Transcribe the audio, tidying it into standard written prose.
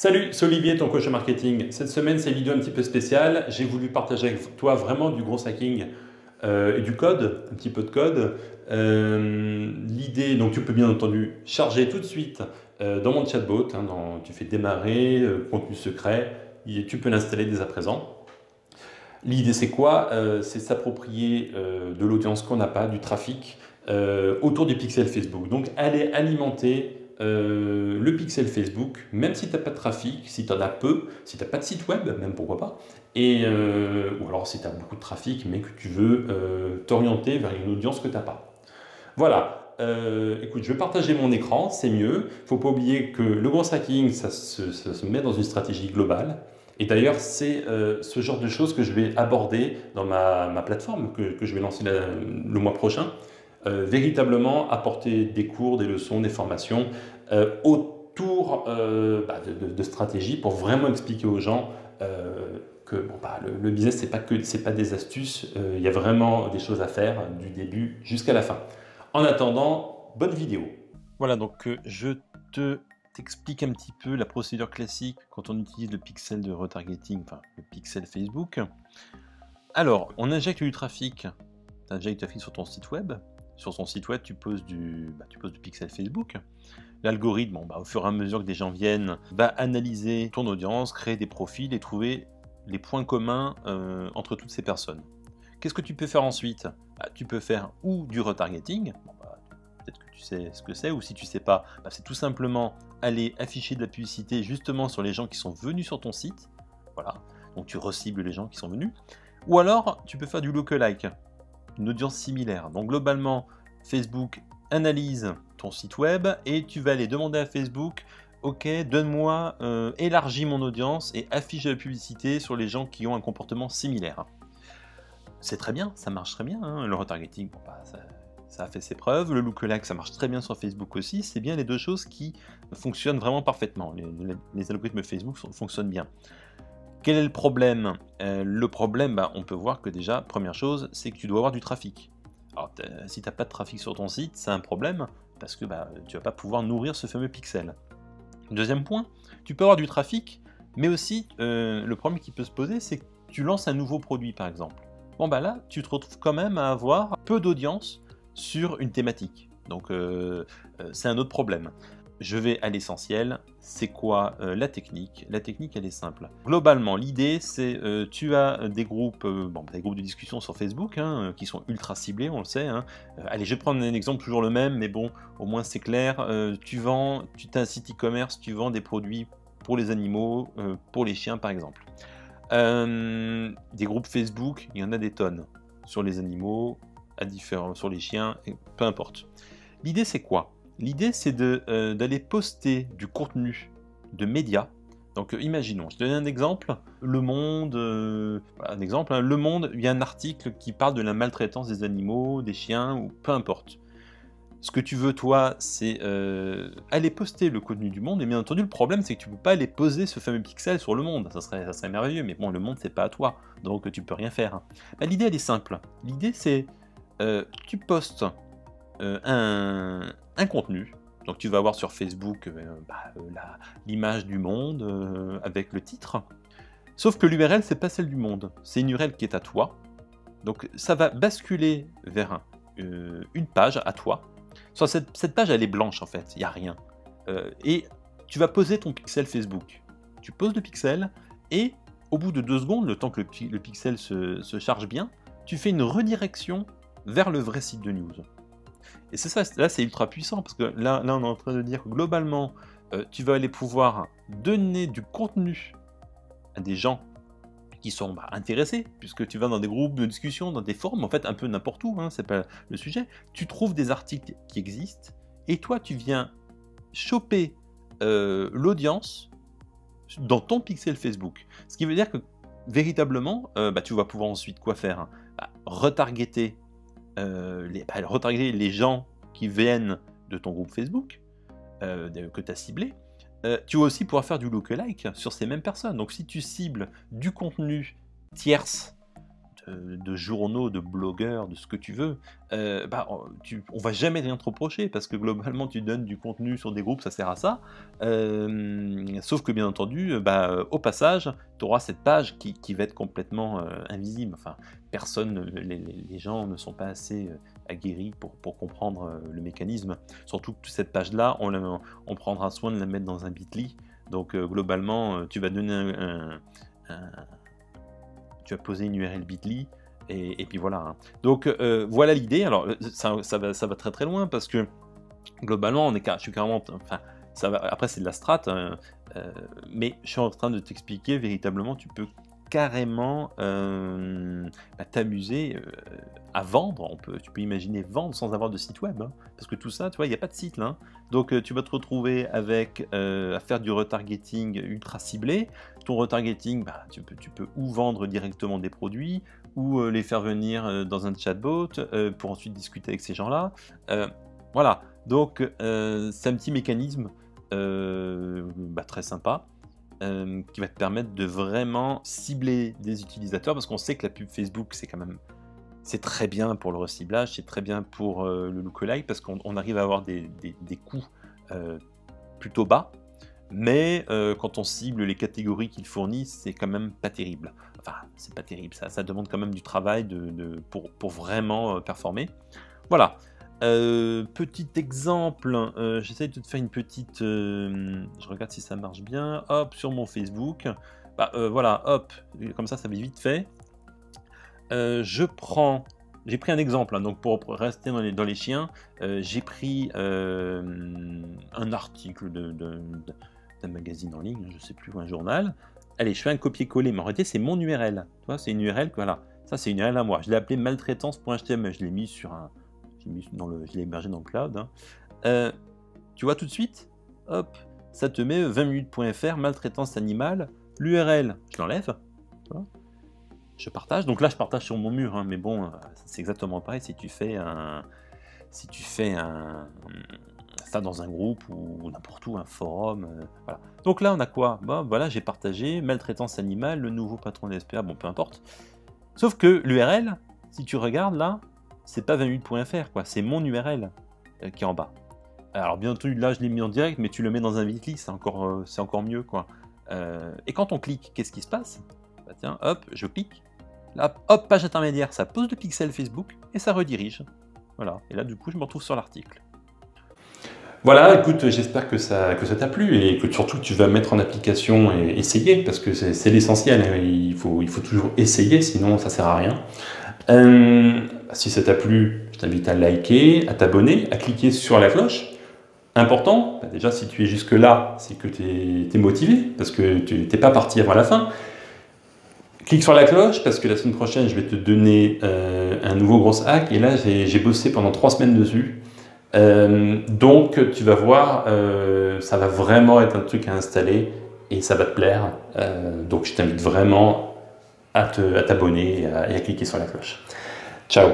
Salut, c'est Olivier, ton coach en marketing. Cette semaine, c'est une vidéo un petit peu spéciale. J'ai voulu partager avec toi vraiment du gros hacking et du code, un petit peu de code. L'idée, donc tu peux bien entendu charger tout de suite dans mon chatbot. Tu fais démarrer, contenu secret, et tu peux l'installer dès à présent. L'idée, c'est quoi? C'est s'approprier de l'audience qu'on n'a pas, du trafic, autour du pixel Facebook. Donc, aller alimenter le pixel Facebook, même si tu n'as pas de trafic, si tu en as peu, si tu n'as pas de site web, même pourquoi pas, ou alors si tu as beaucoup de trafic, mais que tu veux t'orienter vers une audience que tu n'as pas. Voilà. Écoute, je vais partager mon écran, c'est mieux. Il ne faut pas oublier que le gros hacking, ça se met dans une stratégie globale. Et d'ailleurs, c'est ce genre de choses que je vais aborder dans ma plateforme que je vais lancer le mois prochain. Véritablement apporter des cours, des leçons, des formations autour de stratégies pour vraiment expliquer aux gens que le business, c'est pas des astuces, il y a vraiment des choses à faire du début jusqu'à la fin. En attendant, bonne vidéo. Voilà, donc t'explique un petit peu la procédure classique quand on utilise le pixel de retargeting, enfin le pixel Facebook. Alors, on injecte du trafic, tu injectes du trafic sur ton site web. Sur son site web, tu poses du pixel Facebook. L'algorithme, au fur et à mesure que des gens viennent, va analyser ton audience, créer des profils et trouver les points communs entre toutes ces personnes. Qu'est-ce que tu peux faire ensuite? Tu peux faire ou du retargeting, peut-être que tu sais ce que c'est, ou si tu ne sais pas, c'est tout simplement aller afficher de la publicité justement sur les gens qui sont venus sur ton site. Voilà, donc tu recibles les gens qui sont venus. Ou alors, tu peux faire du lookalike, une audience similaire. Donc globalement, Facebook analyse ton site web et tu vas aller demander à Facebook, ok, donne-moi, élargis mon audience et affiche de la publicité sur les gens qui ont un comportement similaire. C'est très bien, ça marche très bien, hein. Le retargeting, ça a fait ses preuves. Le lookalike, ça marche très bien sur Facebook aussi. C'est bien les deux choses qui fonctionnent vraiment parfaitement. Les algorithmes Facebook fonctionnent bien. Quel est le problème? Le problème, on peut voir que déjà, première chose, c'est que tu dois avoir du trafic. Alors, si tu n'as pas de trafic sur ton site, c'est un problème, parce que tu ne vas pas pouvoir nourrir ce fameux pixel. Deuxième point, tu peux avoir du trafic, mais aussi, le problème qui peut se poser, c'est que tu lances un nouveau produit, par exemple. Là, tu te retrouves quand même à avoir peu d'audience sur une thématique. Donc, c'est un autre problème. Je vais à l'essentiel, c'est quoi la technique? La technique, elle est simple. Globalement, l'idée, c'est tu as des groupes de discussion sur Facebook qui sont ultra ciblés, on le sait. Allez, je vais prendre un exemple toujours le même, mais bon, au moins c'est clair. Tu as un site e-commerce, tu vends des produits pour les animaux, pour les chiens par exemple. Des groupes Facebook, il y en a des tonnes sur les animaux, sur les chiens, peu importe. L'idée, c'est quoi? L'idée, c'est d'aller poster du contenu de médias. Donc, imaginons, je te donne un exemple. Le Monde, Le Monde, il y a un article qui parle de la maltraitance des animaux, des chiens, ou peu importe. Ce que tu veux, toi, c'est aller poster le contenu du Monde. Et bien entendu, le problème, c'est que tu ne peux pas aller poser ce fameux pixel sur le Monde. Ça serait merveilleux, mais bon, le Monde, c'est pas à toi. Donc, tu peux rien faire. L'idée, elle est simple. L'idée, c'est tu postes un contenu. Donc tu vas avoir sur Facebook l'image du Monde avec le titre. Sauf que l'URL, c'est pas celle du Monde. C'est une URL qui est à toi. Donc ça va basculer vers une page à toi. Sur cette page, elle est blanche en fait, il n'y a rien. Et tu vas poser ton pixel Facebook. Tu poses le pixel et au bout de 2 secondes, le temps que le pixel se charge bien, tu fais une redirection vers le vrai site de news. Et c'est ça, là c'est ultra puissant, parce que là on est en train de dire que globalement, tu vas aller pouvoir donner du contenu à des gens qui sont intéressés, puisque tu vas dans des groupes de discussion, dans des forums, en fait un peu n'importe où, c'est pas le sujet. Tu trouves des articles qui existent, et toi tu viens choper l'audience dans ton pixel Facebook. Ce qui veut dire que véritablement, tu vas pouvoir ensuite quoi faire? Retargeter les gens qui viennent de ton groupe Facebook que tu as ciblé. Tu vas aussi pouvoir faire du lookalike sur ces mêmes personnes. Donc si tu cibles du contenu tierce de journaux, de blogueurs, de ce que tu veux, on va jamais rien te reprocher parce que globalement tu donnes du contenu sur des groupes, ça sert à ça. Sauf que bien entendu, au passage, tu auras cette page qui va être complètement invisible. Enfin, les gens ne sont pas assez aguerris pour comprendre le mécanisme. Surtout que cette page-là, on prendra soin de la mettre dans un Bitly. Donc globalement, tu vas donner tu vas poser une URL Bitly et puis voilà. Hein. Donc voilà l'idée. Alors ça va très très loin parce que globalement, je suis carrément, enfin, après c'est de la strat, mais je suis en train de t'expliquer véritablement, tu peux carrément t'amuser à vendre. Tu peux imaginer vendre sans avoir de site web, hein, parce que tout ça, tu vois, il n'y a pas de site là. Hein. Donc tu vas te retrouver avec à faire du retargeting ultra ciblé. Ton retargeting, tu peux ou vendre directement des produits, ou les faire venir dans un chatbot pour ensuite discuter avec ces gens-là. Voilà, donc c'est un petit mécanisme très sympa qui va te permettre de vraiment cibler des utilisateurs, parce qu'on sait que la pub Facebook, c'est très bien pour le reciblage, c'est très bien pour le lookalike, parce qu'on arrive à avoir des coûts plutôt bas, mais quand on cible les catégories qu'ils fournissent, c'est quand même pas terrible. Enfin, c'est pas terrible, ça demande quand même du travail pour vraiment performer. Voilà. Petit exemple, j'essaie de te faire une petite... je regarde si ça marche bien. Hop, sur mon Facebook. Voilà, hop, comme ça va vite fait. J'ai pris un exemple, hein, donc pour rester dans les chiens, j'ai pris un article d'un magazine en ligne, je sais plus, ou un journal. Allez, je fais un copier-coller, mais en réalité c'est mon URL. Tu vois, c'est une URL, voilà. Ça c'est une URL à moi. Je l'ai appelé maltraitance.html, je l'ai mis sur un... je l'ai hébergé dans le cloud. Hein. Tu vois tout de suite, hop, ça te met 20minutes.fr, maltraitance animale, l'URL, je l'enlève, je partage. Donc là, je partage sur mon mur, hein, mais bon, c'est exactement pareil si tu fais ça dans un groupe ou n'importe où, un forum. Voilà. Donc là, on a quoi ? Voilà, j'ai partagé maltraitance animale, le nouveau patron de SPA, bon, peu importe. Sauf que l'URL, si tu regardes là, c'est pas 20minutes.fr, quoi, c'est mon URL qui est en bas. Alors bien entendu, là je l'ai mis en direct, mais tu le mets dans un Bitly, c'est encore mieux, quoi. Et quand on clique, qu'est-ce qui se passe ? Tiens, hop, je clique. Là, hop, page intermédiaire, ça pose le pixel Facebook et ça redirige. Voilà. Et là, du coup, je me retrouve sur l'article. Voilà, écoute, j'espère que ça t'a plu et que surtout tu vas mettre en application et essayer, parce que c'est l'essentiel. Hein. Il faut toujours essayer, sinon ça sert à rien. Si ça t'a plu, je t'invite à liker, à t'abonner, à cliquer sur la cloche. Important, déjà si tu es jusque là, c'est que tu es motivé, parce que tu n'es pas parti avant la fin. Clique sur la cloche, parce que la semaine prochaine, je vais te donner un nouveau gros hack, et là j'ai bossé pendant 3 semaines dessus. Donc tu vas voir, ça va vraiment être un truc à installer, et ça va te plaire. Donc je t'invite vraiment à t'abonner et à cliquer sur la cloche. Ciao.